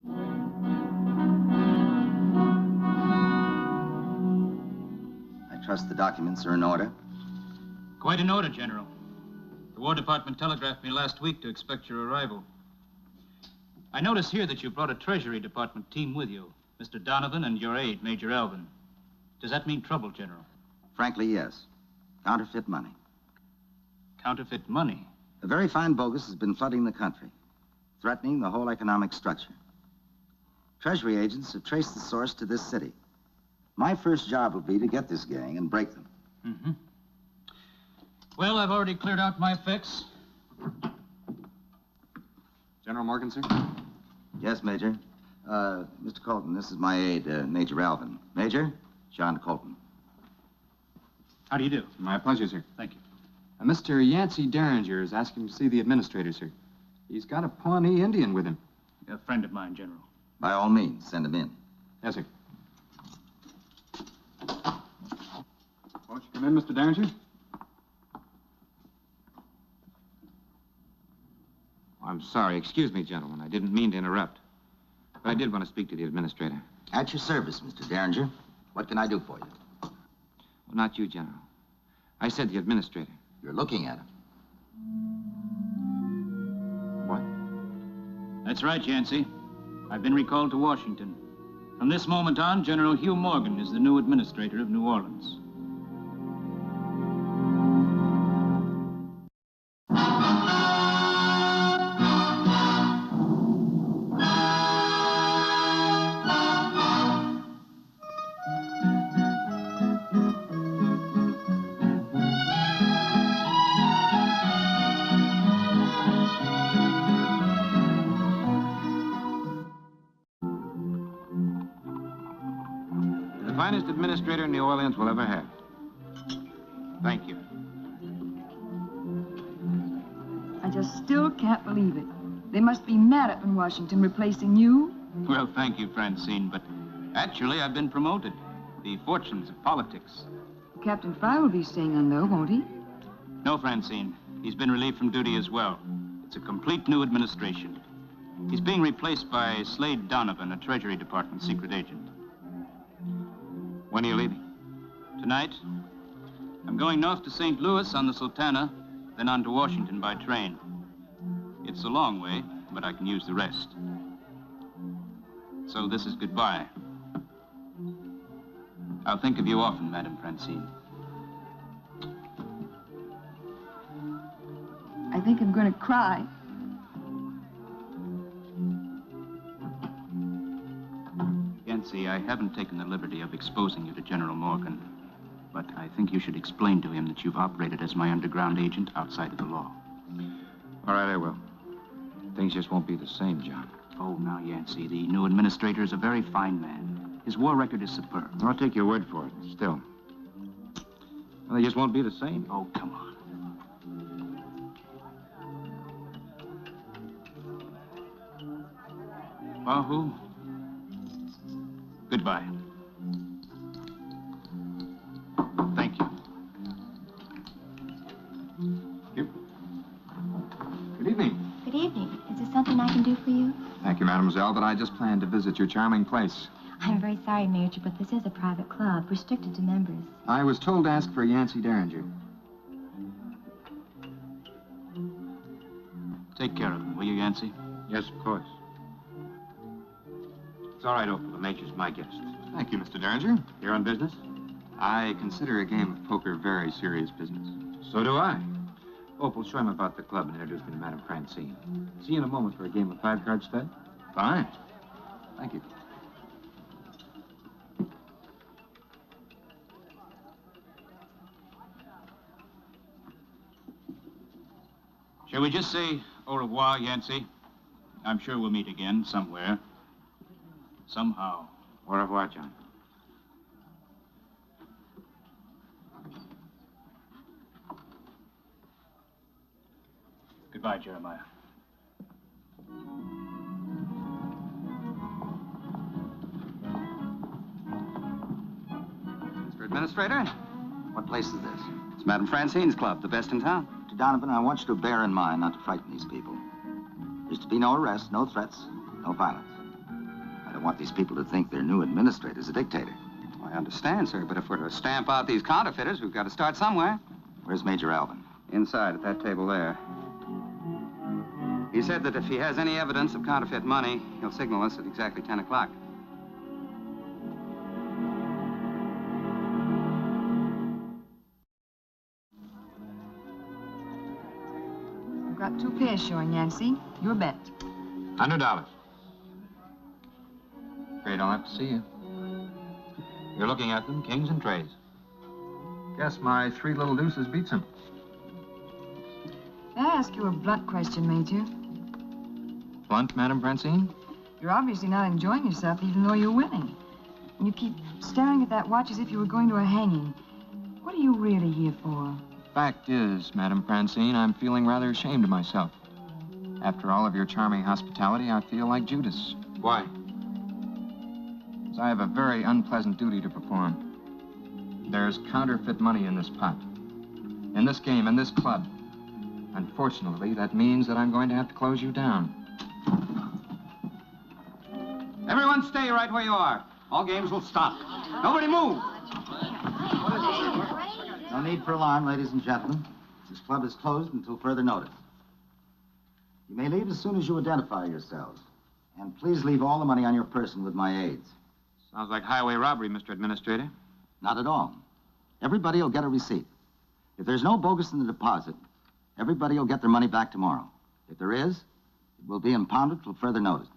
I trust the documents are in order. Quite in order, General. The War Department telegraphed me last week to expect your arrival. I notice here that you brought a Treasury Department team with you, Mr. Donovan and your aide, Major Alvin. Does that mean trouble, General? Frankly, yes. Counterfeit money. Counterfeit money? A very fine bogus has been flooding the country, threatening the whole economic structure. Treasury agents have traced the source to this city. My first job will be to get this gang and break them. Mm-hmm. Well, I've already cleared out my effects. General Morgan, sir? Yes, Major. Mr. Colton, this is my aide, Major Alvin. Major, John Colton. How do you do? My pleasure, sir. Thank you. Mr. Yancy Derringer is asking to see the administrator, sir. He's got a Pawnee Indian with him. A friend of mine, General. By all means, send him in. Yes, sir. Won't you come in, Mr. Derringer? I'm sorry. Excuse me, gentlemen. I didn't mean to interrupt. But I did want to speak to the administrator. At your service, Mr. Derringer. What can I do for you? Well, not you, General. I said the administrator. You're looking at him. What? That's right, Yancy. I've been recalled to Washington. From this moment on, General Hugh Morgan is the new administrator of New Orleans. Finest administrator New Orleans will ever have. Thank you. I just still can't believe it. They must be mad up in Washington replacing you. Well, thank you, Francine, but actually I've been promoted. The fortunes of politics. Captain Fry will be staying on, though, won't he? No, Francine. He's been relieved from duty as well. It's a complete new administration. He's being replaced by Slade Donovan, a Treasury Department secret agent. When are you leaving? Tonight, I'm going north to St. Louis on the Sultana, then on to Washington by train. It's a long way, but I can use the rest. So this is goodbye. I'll think of you often, Madame Francine. I think I'm going to cry. Yancy, I haven't taken the liberty of exposing you to General Morgan, but I think you should explain to him that you've operated as my underground agent outside of the law. All right, I will. Things just won't be the same, John. Oh, now, Yancy, the new administrator is a very fine man. His war record is superb. I'll take your word for it. Still. Well, they just won't be the same. Oh, come on. Pahoo, goodbye. Thank you. Good evening. Good evening. Is there something I can do for you? Thank you, mademoiselle, but I just planned to visit your charming place. I'm very sorry, Major, but this is a private club, restricted to members. I was told to ask for Yancy Derringer. Take care of him, will you, Yancy? Yes, of course. It's all right, Opal. The Major's my guest. Thank you, Mr. Derringer. You're on business? I consider a game of poker very serious business. So do I. Opal, show him about the club and introduce me to Madame Francine. See you in a moment for a game of five-card stud. Fine. Thank you. Shall we just say au revoir, Yancy? I'm sure we'll meet again somewhere. Somehow. Au revoir, John. Goodbye, Jeremiah. Mr. Administrator, What place is this? it's Madame Francine's club, the best in town. Mr. Donovan, I want you to bear in mind not to frighten these people. There's to be no arrests, no threats, no violence. don't want these people to think their new administrator's a dictator. I understand, sir, but if we're to stamp out these counterfeiters, we've got to start somewhere. Where's Major Alvin? Inside, at that table there. He said that if he has any evidence of counterfeit money, he'll signal us at exactly 10 o'clock. I've got 2 pairs showing, Yancy. Your bet. $100. Afraid I'll have to see you. You're looking at them, kings and trays. Guess my 3 little deuces beats him. May I ask you a blunt question, Major? Blunt, Madame Francine? You're obviously not enjoying yourself even though you're winning. And you keep staring at that watch as if you were going to a hanging. What are you really here for? Fact is, Madame Francine, I'm feeling rather ashamed of myself. After all of your charming hospitality, I feel like Judas. Why? Because I have a very unpleasant duty to perform. There's counterfeit money in this pot. In this game, in this club. Unfortunately, that means that I'm going to have to close you down. Everyone stay right where you are. All games will stop. Nobody move. No need for alarm, ladies and gentlemen. This club is closed until further notice. You may leave as soon as you identify yourselves. And please leave all the money on your person with my aides. Sounds like highway robbery, Mr. Administrator. Not at all. Everybody will get a receipt. If there's no bogus in the deposit, everybody will get their money back tomorrow. If there is, it will be impounded till further notice.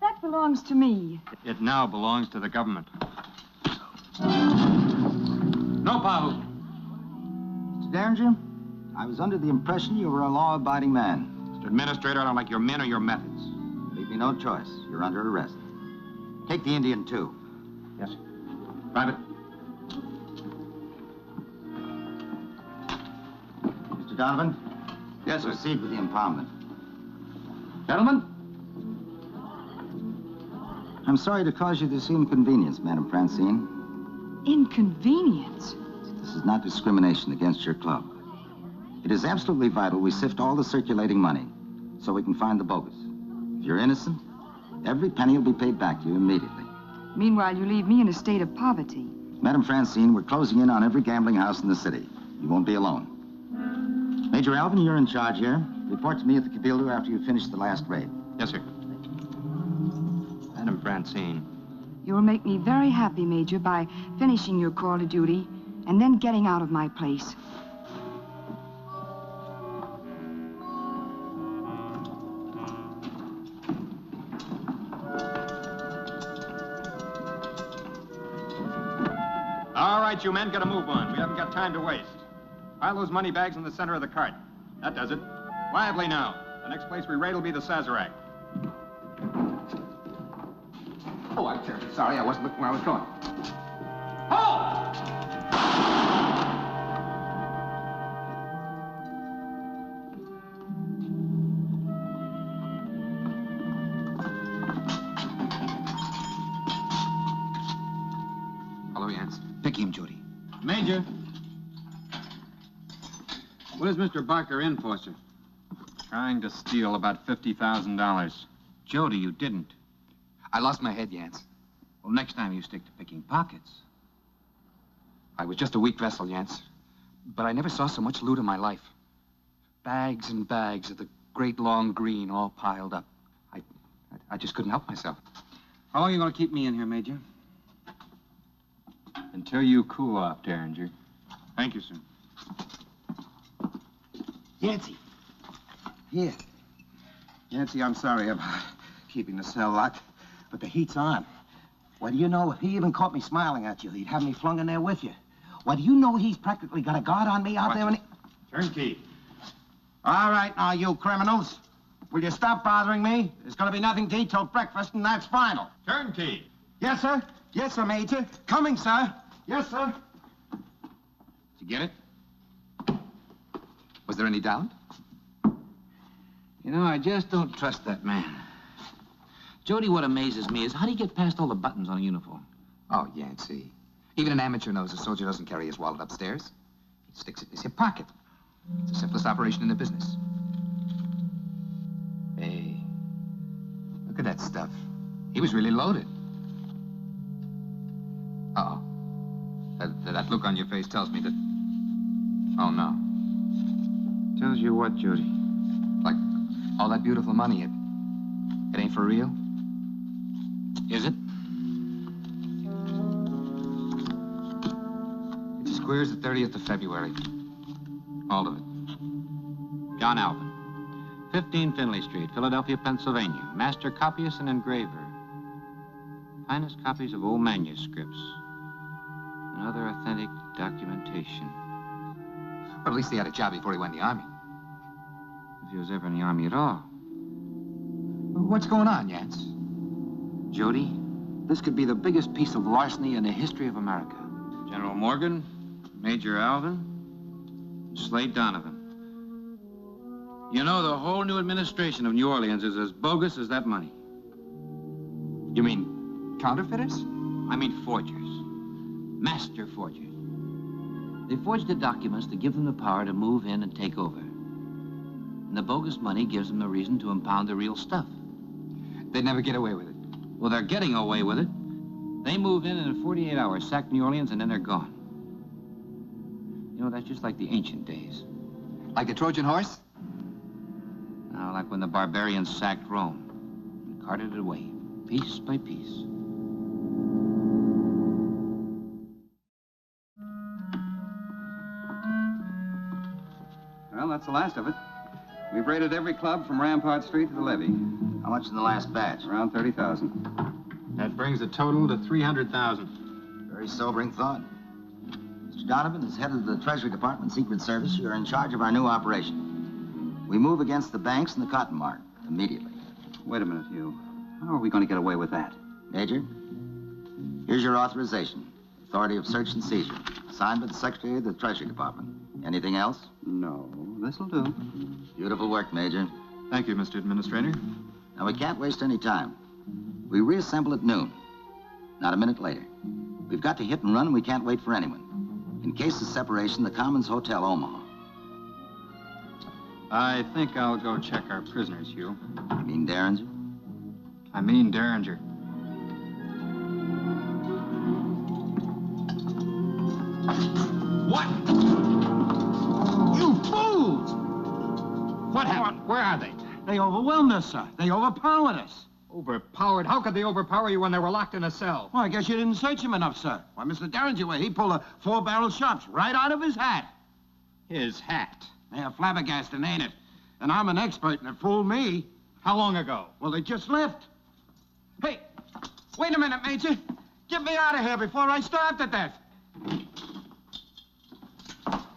That belongs to me. It now belongs to the government. No, Pahoo. Mr. Derringer, I was under the impression you were a law-abiding man. Mr. Administrator, I don't like your men or your methods. Leave me no choice. You're under arrest. Take the Indian, too. Yes, sir. Private. Mr. Donovan? Yes, sir. Proceed with the impoundment. Gentlemen? I'm sorry to cause you this inconvenience, Madame Francine. Inconvenience? This is not discrimination against your club. It is absolutely vital we sift all the circulating money so we can find the bogus. If you're innocent, every penny will be paid back to you immediately. Meanwhile, you leave me in a state of poverty. Madame Francine, we're closing in on every gambling house in the city. You won't be alone. Major Alvin, you're in charge here. Report to me at the Cabildo after you finish the last raid. Yes, sir. Madame Francine. You will make me very happy, Major, by finishing your call to duty and then getting out of my place. All right, you men, get a move on. We haven't got time to waste. Pile those money bags in the center of the cart. That does it. Lively now. The next place we raid will be the Sazerac. Oh, I'm terribly sorry. I wasn't looking where I was going. Halt! Hello, Yance. Pick him, Judy. Major. What is Mr. Barker in for, sir? Trying to steal about $50,000. Jody, you didn't. I lost my head, Yance. Well, next time you stick to picking pockets. I was just a weak vessel, Yance. But I never saw so much loot in my life. Bags and bags of the great long green all piled up. I just couldn't help myself. How long are you going to keep me in here, Major? Until you cool off, Derringer. Thank you, sir. Yancy. Here. Yancy, I'm sorry about keeping the cell locked, but the heat's on. What do you know? If he even caught me smiling at you, he'd have me flung in there with you. What do you know? He's practically got a guard on me out there and... Turnkey. All right, now, you criminals. Will you stop bothering me? There's going to be nothing to eat till breakfast, and that's final. Turnkey. Yes, sir. Yes, sir, Major. Coming, sir. Yes, sir. Did you get it? Was there any doubt? You know, I just don't trust that man. Jody, what amazes me is how do you get past all the buttons on a uniform? Oh, Yancy. Even an amateur knows a soldier doesn't carry his wallet upstairs. He sticks it in his hip pocket. It's the simplest operation in the business. Hey, look at that stuff. He was really loaded. Uh-oh. That look on your face tells me that... Oh, no. Tells you what, Jody? Like all that beautiful money, it ain't for real? Is it? It's as queer as the 30th of February. All of it. John Alvin, 15 Finley Street, Philadelphia, Pennsylvania. Master copyist and engraver. Finest copies of old manuscripts and other authentic documentation. Well, at least he had a job before he went in the Army. If he was ever in the Army at all. What's going on, Yance? Jody, this could be the biggest piece of larceny in the history of America. General Morgan, Major Alvin, and Slade Donovan. You know, the whole new administration of New Orleans is as bogus as that money. You mean counterfeiters? I mean forgers. Master forgers. They forged the documents to give them the power to move in and take over. And the bogus money gives them the reason to impound the real stuff. They'd never get away with it. Well, they're getting away with it. They move in 48 hours, sack New Orleans, and then they're gone. You know, that's just like the ancient days. Like the Trojan horse? Now, like when the barbarians sacked Rome and carted it away, piece by piece. Well, that's the last of it. We've raided every club from Rampart Street to the levee. How much in the last batch? Around 30,000. That brings the total to 300,000. Very sobering thought. Mr. Donovan, as head of the Treasury Department Secret Service, you're in charge of our new operation. We move against the banks and the cotton mart immediately. Wait a minute, Hugh. How are we going to get away with that? Major, here's your authorization. Authority of search and seizure. Signed by the Secretary of the Treasury Department. Anything else? No, this'll do. Beautiful work, Major. Thank you, Mr. Administrator. Now, we can't waste any time. We reassemble at noon. Not a minute later. We've got to hit and run, and we can't wait for anyone. In case of separation, the Commons Hotel, Omaha. I think I'll go check our prisoners, Hugh. You mean Derringer? I mean Derringer. What? You fools! What happened? Where are they? They overwhelmed us, sir. They overpowered us. Overpowered? How could they overpower you when they were locked in a cell? Well, I guess you didn't search him enough, sir. Why, Mr. Derringer, he pulled a 4-barrel shots right out of his hat. His hat. They're flabbergasted, ain't it? And I'm an expert, and it fooled me. How long ago? Well, they just left. Hey, wait a minute, Major. Get me out of here before I starve to death.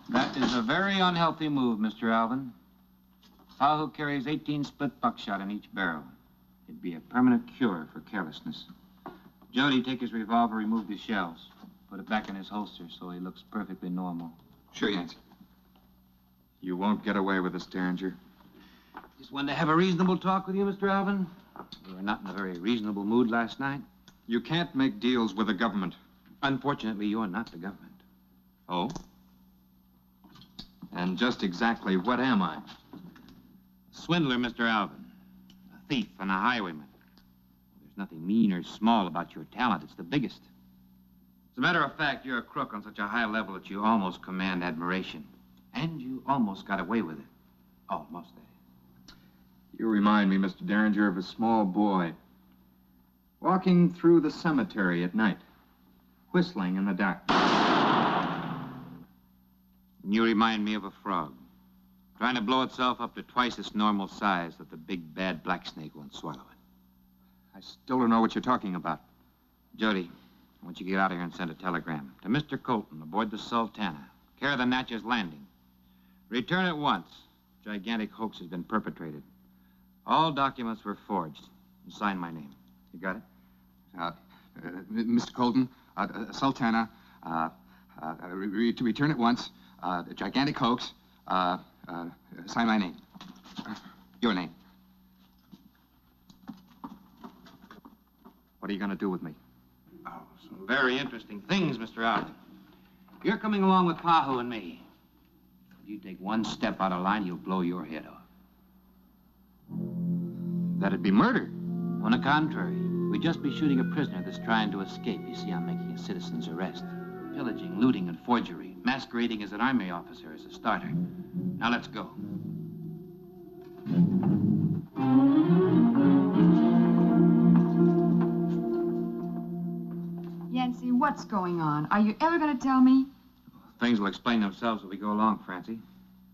That is a very unhealthy move, Mr. Alvin. Pahoo carries 18 split buckshot in each barrel. It'd be a permanent cure for carelessness. Jody, take his revolver, remove the shells. Put it back in his holster so he looks perfectly normal. Sure, Yancy. You won't get away with this, Derringer. Just wanted to have a reasonable talk with you, Mr. Alvin. We were not in a very reasonable mood last night. You can't make deals with the government. Unfortunately, you're not the government. Oh? And just exactly what am I? Swindler, Mr. Alvin. A thief and a highwayman. There's nothing mean or small about your talent. It's the biggest. As a matter of fact, you're a crook on such a high level that you almost command admiration. And you almost got away with it. Almost, that is. You remind me, Mr. Derringer, of a small boy walking through the cemetery at night, whistling in the dark. And you remind me of a frog, trying to blow itself up to twice its normal size that the big, bad black snake won't swallow it. I still don't know what you're talking about. Jody, I want you to get out of here and send a telegram to Mr. Colton aboard the Sultana, care of the Natchez Landing. Return at once. Gigantic hoax has been perpetrated. All documents were forged. And sign my name. You got it? Mr. Colton, Sultana, return at once. Gigantic hoax. Sign my name. Your name. What are you going to do with me? Oh, some very interesting things, Mr. Alvin. You're coming along with Pahoo and me. If you take one step out of line, you'll blow your head off. That'd be murder. On the contrary, We'd just be shooting a prisoner that's trying to escape. You see, I'm making a citizen's arrest. Pillaging, looting, and forgery. Masquerading as an army officer as a starter. Now let's go. Yancy, what's going on? Are you ever going to tell me? Things will explain themselves as we go along, Francie.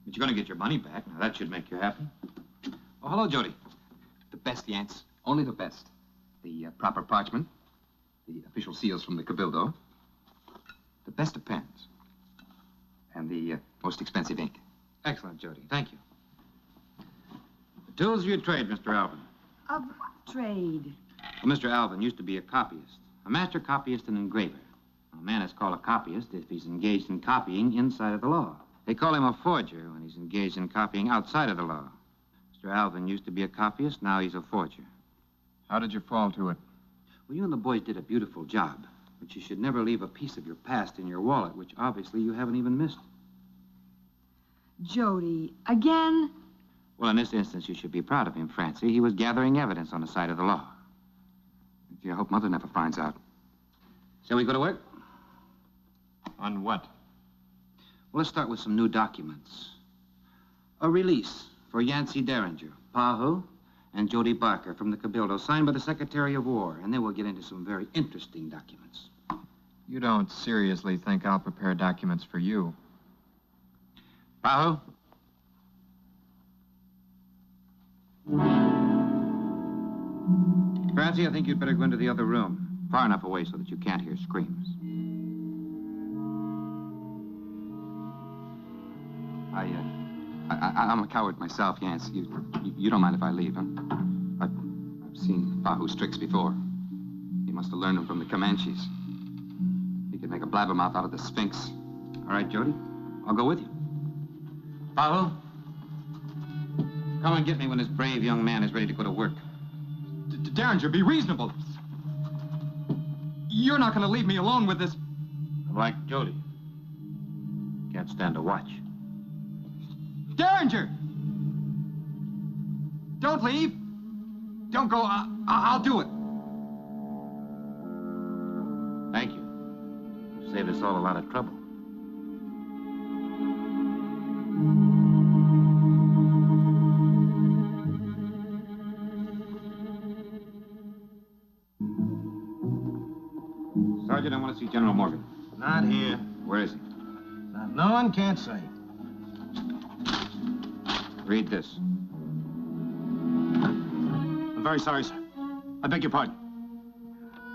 But you're going to get your money back. Now, that should make you happy. Oh, hello, Jody. The best, Yance. Only the best. The proper parchment. The official seals from the Cabildo. The best of pens. And the most expensive ink. Excellent, Jody. Thank you. The tools of your trade, Mr. Alvin. Of what trade? Well, Mr. Alvin used to be a copyist. A master copyist and engraver. A man is called a copyist if he's engaged in copying inside of the law. They call him a forger when he's engaged in copying outside of the law. Mr. Alvin used to be a copyist, now he's a forger. How did you fall to it? Well, you and the boys did a beautiful job, but you should never leave a piece of your past in your wallet, which obviously you haven't even missed. Jody, again? Well, in this instance, you should be proud of him, Francie. He was gathering evidence on the side of the law. Gee, I hope Mother never finds out. Shall we go to work? On what? Well, let's start with some new documents. A release for Yancy Derringer, Pahoo, and Jody Barker from the Cabildo, signed by the Secretary of War. And then we'll get into some very interesting documents. You don't seriously think I'll prepare documents for you? Pahoo? Francie, I think you'd better go into the other room, far enough away so that you can't hear screams. I'm a coward myself, Yance. You don't mind if I leave, huh? I've seen Pahoo's tricks before. He must have learned them from the Comanches. He could make a blabbermouth out of the Sphinx. All right, Jody. I'll go with you. Pahoo, come and get me when this brave young man is ready to go to work. Derringer, be reasonable. You're not going to leave me alone with this. Like Jody. Can't stand to watch. Derringer! Don't leave. Don't go. I'll do it. Thank you. You saved us all a lot of trouble. Sergeant, I want to see General Morgan. Not here. Where is he? No one can't say. Read this. I'm very sorry, sir. I beg your pardon.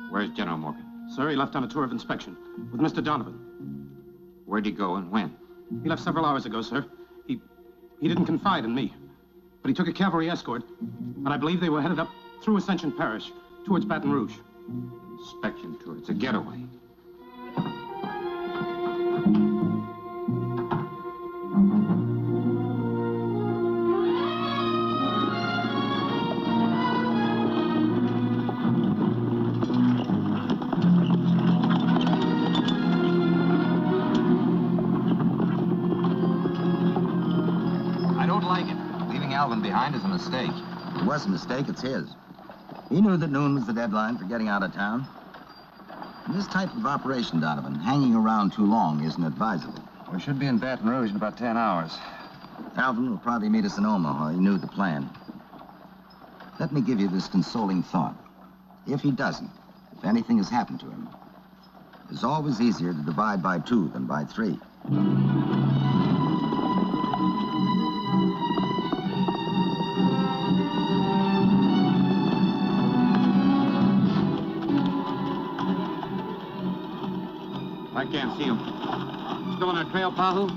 Where's General Morgan? Sir, he left on a tour of inspection with Mr. Donovan. Where'd he go and when? He left several hours ago, sir. He didn't confide in me, but he took a cavalry escort, and I believe they were headed up through Ascension Parish towards Baton Rouge. Inspection tour. It's a getaway. I don't like it. Leaving Alvin behind is a mistake. It was a mistake, it's his. He knew that noon was the deadline for getting out of town. In this type of operation, Donovan, hanging around too long isn't advisable. We should be in Baton Rouge in about 10 hours. Alvin will probably meet us in Omaha. He knew the plan. Let me give you this consoling thought. If he doesn't, if anything has happened to him, it's always easier to divide by 2 than by 3. I can't see him. Still on our trail, Pahoo?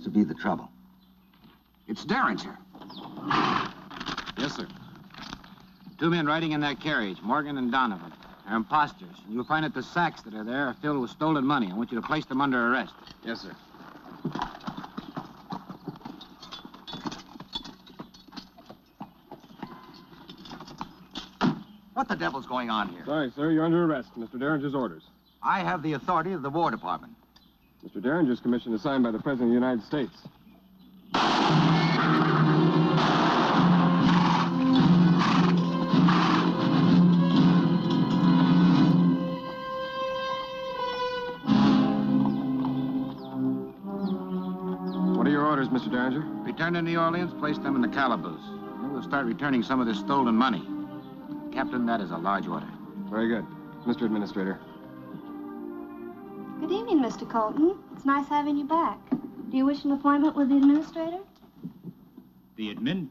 to be the trouble? It's Derringer. Yes, sir. 2 men riding in that carriage, Morgan and Donovan. They're imposters. You'll find that the sacks that are there are filled with stolen money. I want you to place them under arrest. Yes, sir. What the devil's going on here? Sorry, sir. You're under arrest. Mr. Derringer's orders. I have the authority of the War Department. Mr. Derringer's commission is signed by the President of the United States. What are your orders, Mr. Derringer? Return to New Orleans, place them in the calaboose. Then we'll start returning some of this stolen money. Captain, that is a large order. Very good. Mr. Administrator. Good evening, Mr. Colton. It's nice having you back. Do you wish an appointment with the administrator? The admin?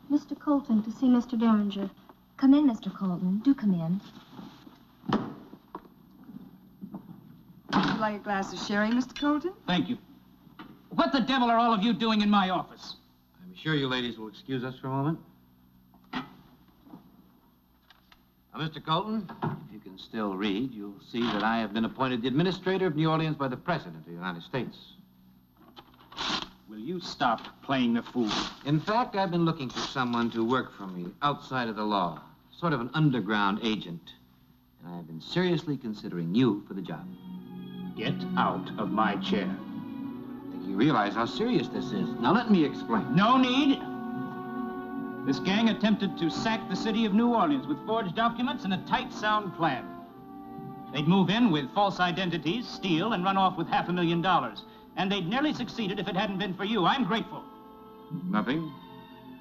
Mr. Colton to see Mr. Derringer. Come in, Mr. Colton. Do come in. Would you like a glass of sherry, Mr. Colton? Thank you. What the devil are all of you doing in my office? I'm sure you ladies will excuse us for a moment. Now, Mr. Colton, if you can still read, you'll see that I have been appointed the administrator of New Orleans by the President of the United States. Will you stop playing the fool? In fact, I've been looking for someone to work for me outside of the law, sort of an underground agent. And I have been seriously considering you for the job. Get out of my chair. I think you realize how serious this is. Now, let me explain. No need. This gang attempted to sack the city of New Orleans with forged documents and a tight, sound plan. They'd move in with false identities, steal, and run off with $500,000. And they'd nearly succeeded if it hadn't been for you. I'm grateful. Nothing.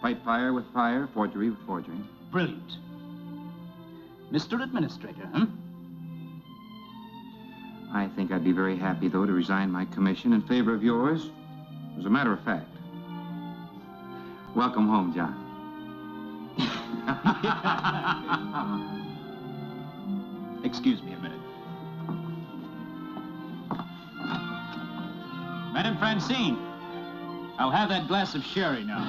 Fight fire with fire, forgery with forgery. Brilliant. Mr. Administrator, huh? I think I'd be very happy, though, to resign my commission in favor of yours. As a matter of fact. Welcome home, John. Excuse me a minute. Madame Francine, I'll have that glass of sherry now.